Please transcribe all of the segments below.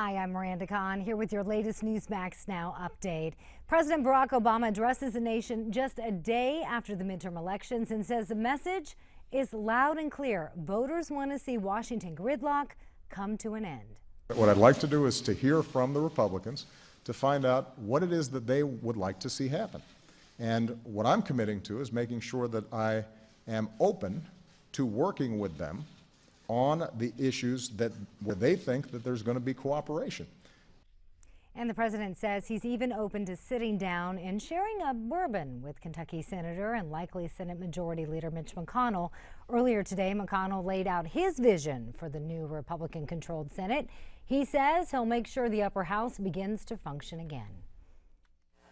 Hi, I'm Miranda Khan here with your latest Newsmax Now update. President Barack Obama addresses the nation just a day after the midterm elections and says the message is loud and clear. Voters want to see Washington gridlock come to an end. What I'd like to do is to hear from the Republicans to find out what it is that they would like to see happen. And what I'm committing to is making sure that I am open to working with them on the issues where they think that there's going to be cooperation. And the president says he's even open to sitting down and sharing a bourbon with Kentucky Senator and likely Senate Majority Leader Mitch McConnell. Earlier today, McConnell laid out his vision for the new Republican-controlled Senate. He says he'll make sure the upper house begins to function again.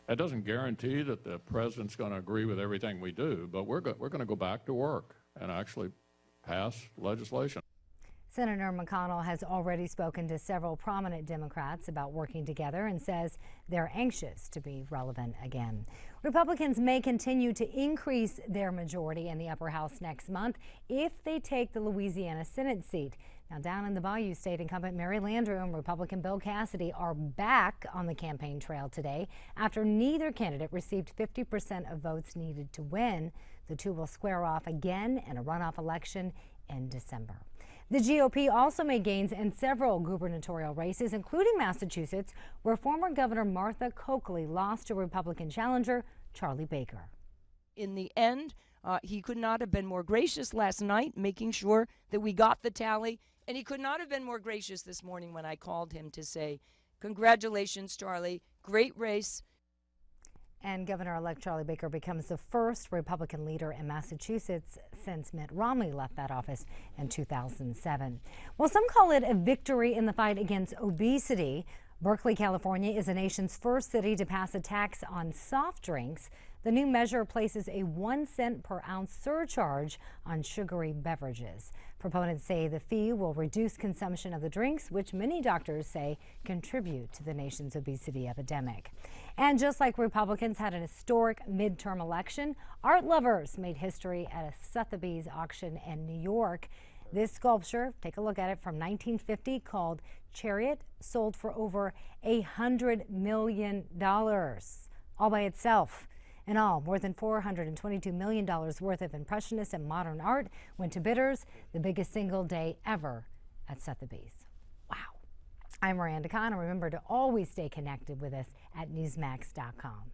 That doesn't guarantee that the president's going to agree with everything we do, but we're going to go back to work and actually pass legislation. Senator McConnell has already spoken to several prominent Democrats about working together and says they're anxious to be relevant again. Republicans may continue to increase their majority in the upper house next month if they take the Louisiana Senate seat. Now, down in the Bayou State, incumbent Mary Landrieu and Republican Bill Cassidy are back on the campaign trail today after neither candidate received 50% of votes needed to win. The two will square off again in a runoff election in December. The GOP also made gains in several gubernatorial races, including Massachusetts, where former Governor Martha Coakley lost to Republican challenger Charlie Baker. In the end, he could not have been more gracious last night, making sure that we got the tally. And he could not have been more gracious this morning when I called him to say, congratulations, Charlie, great race. And Governor-elect Charlie Baker becomes the first Republican leader in Massachusetts since Mitt Romney left that office in 2007. Well, some call it a victory in the fight against obesity. Berkeley, California is the nation's first city to pass a tax on soft drinks. The new measure places a 1 cent per ounce surcharge on sugary beverages. Proponents say the fee will reduce consumption of the drinks, which many doctors say contribute to the nation's obesity epidemic. And just like Republicans had an historic midterm election, art lovers made history at a Sotheby's auction in New York. This sculpture, take a look at it, from 1950, called Chariot, sold for over $100 million all by itself. In all, more than $422 million worth of Impressionist and modern art went to bidders, the biggest single day ever at Sotheby's. Wow. I'm Miranda Khan, and remember to always stay connected with us at Newsmax.com.